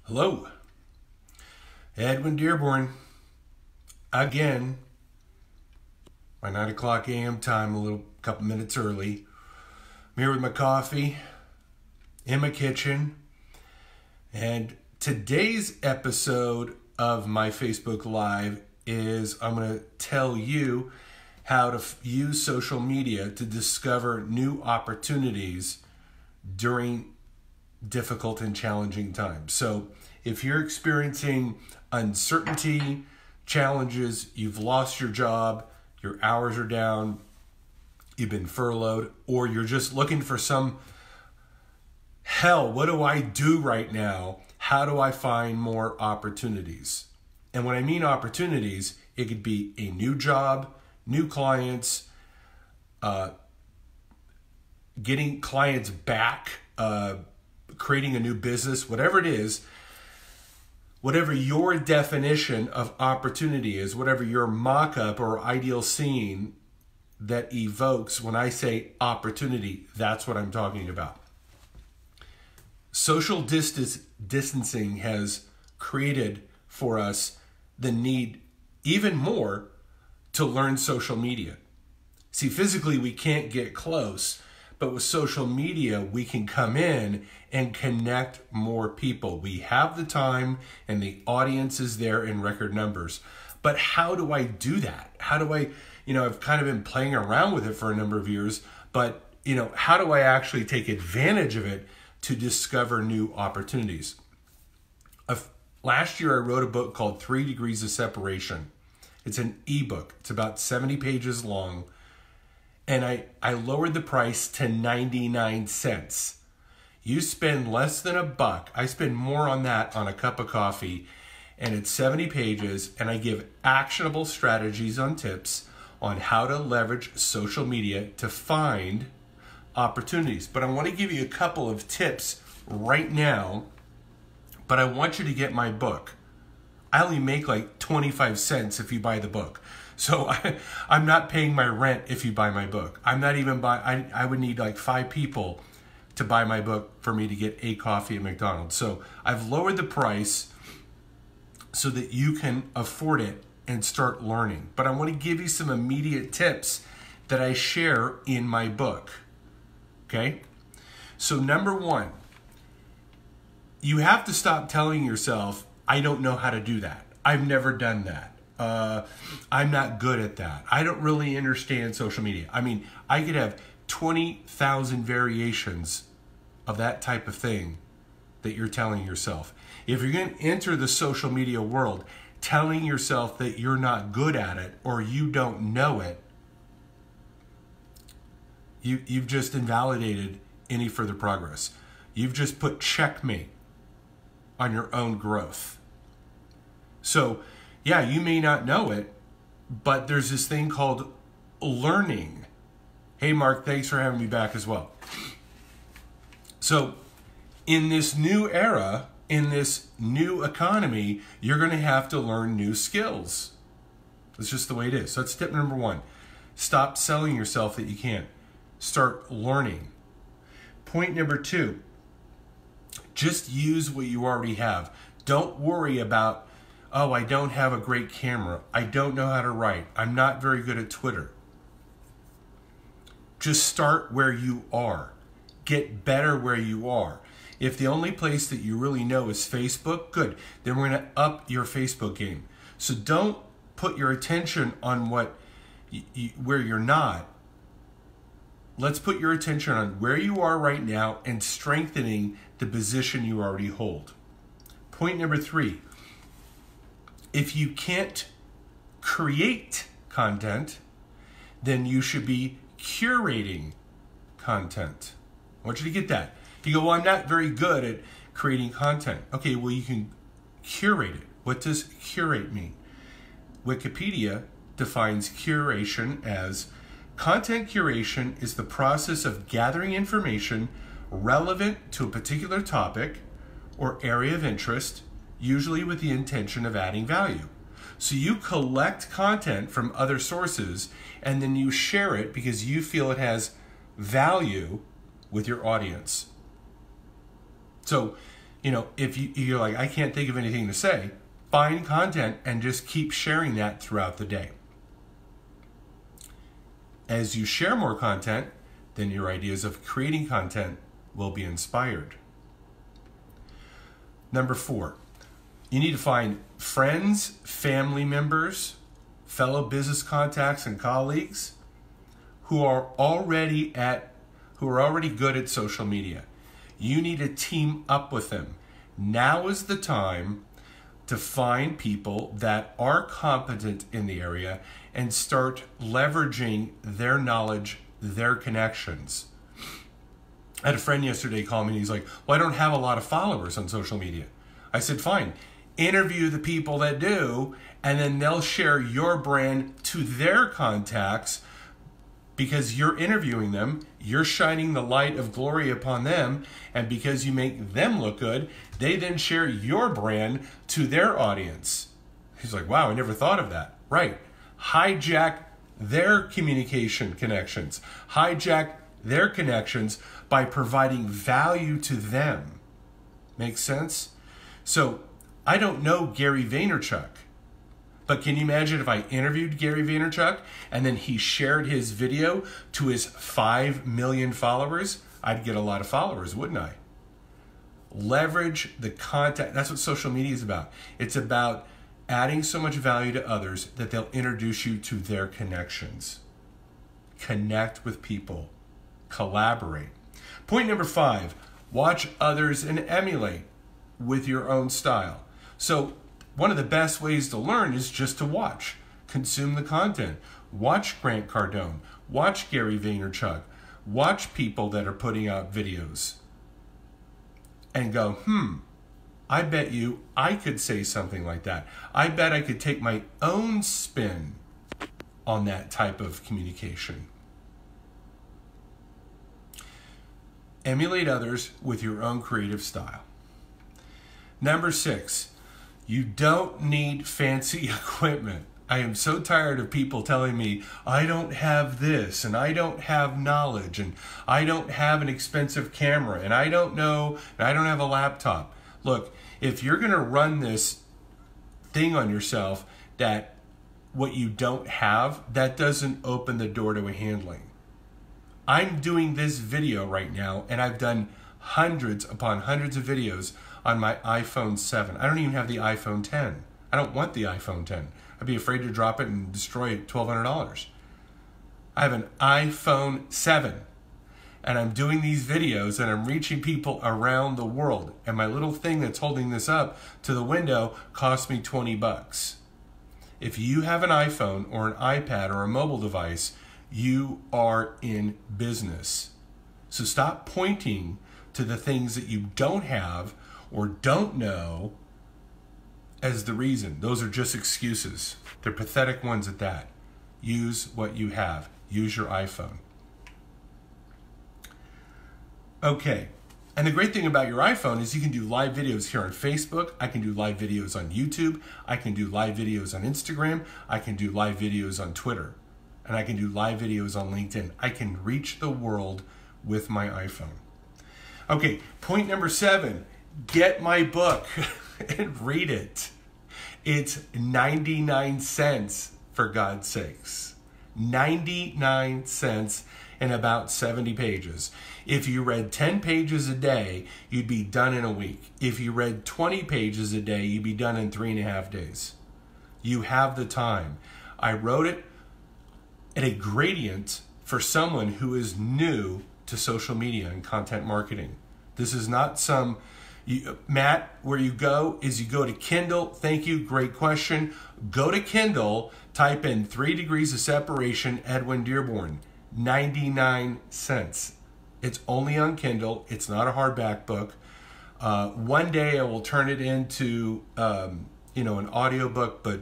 Hello, Edwin Dearborn. Again, my 9 o'clock a.m. time, couple minutes early. I'm here with my coffee in my kitchen. And today's episode of my Facebook Live is I'm going to tell you how to use social media to discover new opportunities during difficult and challenging times. So if you're experiencing uncertainty, challenges, you've lost your job, your hours are down, you've been furloughed, or you're just looking for some hell, what do I do right now? How do I find more opportunities? And when I mean opportunities, it could be a new job, new clients, getting clients back, creating a new business, whatever it is, whatever your definition of opportunity is, whatever your mock-up or ideal scene that evokes when I say opportunity, that's what I'm talking about. Social distancing has created for us the need even more to learn social media. See, physically we can't get close, but with social media, we can come in and connect more people. We have the time and the audience is there in record numbers. But how do I do that? How do I, I've kind of been playing around with it for a number of years, but, how do I actually take advantage of it to discover new opportunities? Last year, I wrote a book called 3 Degrees of Separation. It's an ebook. It's about 70 pages long. And I lowered the price to 99 cents. You spend less than $1. I spend more on that on a cup of coffee. And it's 70 pages. And I give actionable strategies on tips on how to leverage social media to find opportunities. But I want to give you a couple of tips right now. But I want you to get my book. I only make like 25 cents if you buy the book. So I'm not paying my rent if you buy my book. I'm not even I would need like 5 people to buy my book for me to get a coffee at McDonald's. So I've lowered the price so that you can afford it and start learning. But I want to give you some immediate tips that I share in my book. Okay? So number 1, you have to stop telling yourself, I don't know how to do that. I've never done that. I'm not good at that. I don't really understand social media. I mean, I could have 20,000 variations of that type of thing that you're telling yourself. If you're going to enter the social media world telling yourself that you're not good at it or you don't know it, you've just invalidated any further progress. You've just put checkmate on your own growth. So, yeah, you may not know it, but there's this thing called learning. Hey, Mark, thanks for having me back as well. So, in this new era, in this new economy, you're going to have to learn new skills. That's just the way it is. So that's tip number 1. Stop selling yourself that you can't. Start learning. Point number 2, just use what you already have. Don't worry about, oh, I don't have a great camera. I don't know how to write. I'm not very good at Twitter. Just start where you are. Get better where you are. If the only place that you really know is Facebook, good. Then we're going to up your Facebook game. So don't put your attention on where you're not. Let's put your attention on where you are right now and strengthening the position you already hold. Point number 3. If you can't create content, then you should be curating content. I want you to get that. You go, well, I'm not very good at creating content. Okay, well, you can curate it. What does curate mean? Wikipedia defines curation as content curation is the process of gathering information relevant to a particular topic or area of interest, usually with the intention of adding value. So you collect content from other sources and then you share it because you feel it has value with your audience. So if you're like, I can't think of anything to say, find content and just keep sharing that throughout the day. As you share more content, then your ideas of creating content will be inspired. Number 4, you need to find friends, family members, fellow business contacts and colleagues who are already good at social media. You need to team up with them. Now is the time to find people that are competent in the area and start leveraging their knowledge, their connections. I had a friend yesterday call me and he's like, well, I don't have a lot of followers on social media. I said, fine, interview the people that do, and then they'll share your brand to their contacts. Because you're interviewing them, you're shining the light of glory upon them, and because you make them look good, they then share your brand to their audience. He's like, wow, I never thought of that. Right. Hijack their communication connections. Hijack their connections by providing value to them. Make sense? So, I don't know Gary Vaynerchuk. But can you imagine if I interviewed Gary Vaynerchuk and then he shared his video to his 5 million followers? I'd get a lot of followers, wouldn't I? Leverage the content. That's what social media is about. It's about adding so much value to others that they'll introduce you to their connections. Connect with people. Collaborate. Point number 5, watch others and emulate with your own style. So, one of the best ways to learn is just to watch. Consume the content. Watch Grant Cardone. Watch Gary Vaynerchuk. Watch people that are putting out videos. And go, I bet you I could say something like that. I bet I could take my own spin on that type of communication. Emulate others with your own creative style. Number 6. You don't need fancy equipment. I am so tired of people telling me, I don't have this, and I don't have knowledge, and I don't have an expensive camera, and I don't know, and I don't have a laptop. Look, if you're going to run this thing on yourself that what you don't have, that doesn't open the door to a handling. I'm doing this video right now, and I've done hundreds upon hundreds of videos on my iPhone 7. I don't even have the iPhone 10. I don't want the iPhone 10. I'd be afraid to drop it and destroy $1,200. I have an iPhone 7, and I'm doing these videos, and I'm reaching people around the world. And my little thing that's holding this up to the window cost me $20. If you have an iPhone or an iPad or a mobile device, you are in business. So stop pointing to the things that you don't have or don't know as the reason. Those are just excuses. They're pathetic ones at that. Use what you have. Use your iPhone. Okay. And the great thing about your iPhone is you can do live videos here on Facebook. I can do live videos on YouTube. I can do live videos on Instagram. I can do live videos on Twitter. And I can do live videos on LinkedIn. I can reach the world with my iPhone. Okay, point number 7. Get my book and read it. It's 99 cents, for God's sakes. 99 cents and about 70 pages. If you read 10 pages a day, you'd be done in a week. If you read 20 pages a day, you'd be done in 3.5 days. You have the time. I wrote it at a gradient for someone who is new to social media and content marketing. This is not some... Matt, where you go is you go to Kindle. Thank you. Great question. Go to Kindle, type in 3 Degrees of Separation, Edwin Dearborn. 99 cents. It's only on Kindle. It's not a hardback book. One day I will turn it into, an audiobook, but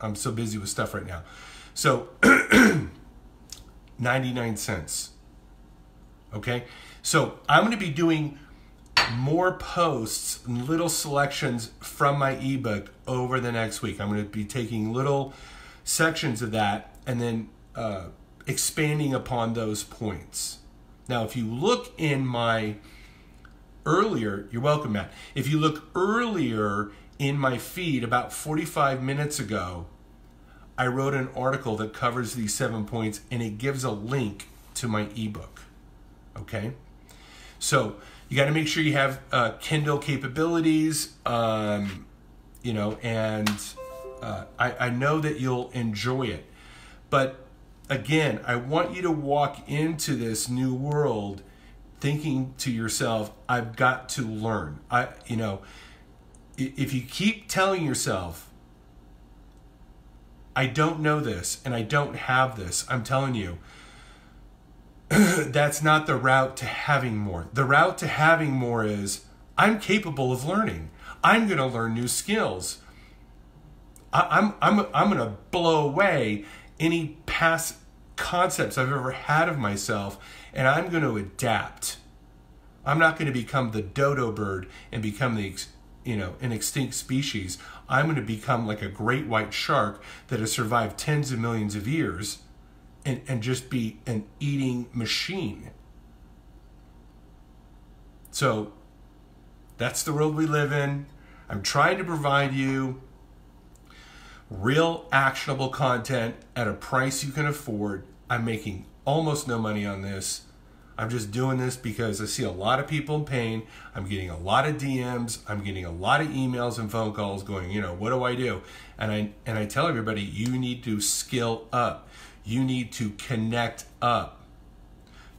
I'm so busy with stuff right now. So 99 cents. Okay. So I'm going to be doing more posts and little selections from my ebook over the next week. I'm going to be taking little sections of that and then expanding upon those points. Now, if you look in my earlier, you're welcome, Matt. If you look earlier in my feed, about 45 minutes ago, I wrote an article that covers these 7 points, and it gives a link to my ebook. Okay? So you got to make sure you have Kindle capabilities, you know, and I know that you'll enjoy it. But again, I want you to walk into this new world thinking to yourself, I've got to learn. You know, if you keep telling yourself, I don't know this and I don't have this, I'm telling you, that's not the route to having more. The route to having more is, I'm capable of learning. I'm going to learn new skills. I'm going to blow away any past concepts I've ever had of myself, and I'm going to adapt. I'm not going to become the dodo bird and become the, you know, an extinct species. I'm going to become like a great white shark that has survived tens of millions of years and just be an eating machine. So that's the world we live in. I'm trying to provide you real actionable content at a price you can afford. I'm making almost no money on this. I'm just doing this because I see a lot of people in pain. I'm getting a lot of DMs. I'm getting a lot of emails and phone calls going, you know, what do I do? And I tell everybody, you need to skill up. You need to connect up.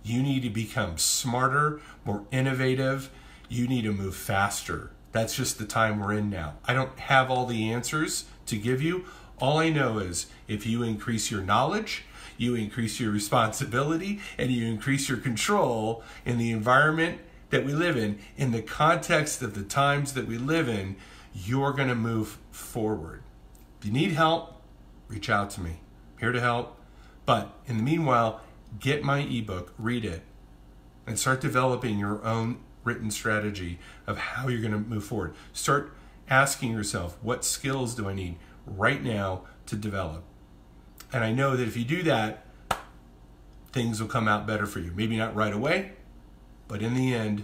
You need to become smarter, more innovative. You need to move faster. That's just the time we're in now. I don't have all the answers to give you. All I know is if you increase your knowledge, you increase your responsibility, and you increase your control in the environment that we live in the context of the times that we live in, you're going to move forward. If you need help, reach out to me. I'm here to help. But in the meanwhile, get my ebook, read it, and start developing your own written strategy of how you're going to move forward. Start asking yourself, what skills do I need right now to develop? And I know that if you do that, things will come out better for you. Maybe not right away, but in the end,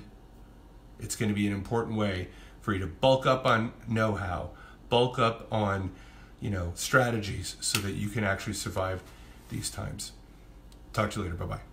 it's going to be an important way for you to bulk up on know-how, bulk up on, you know, strategies so that you can actually survive these times. Talk to you later. Bye-bye.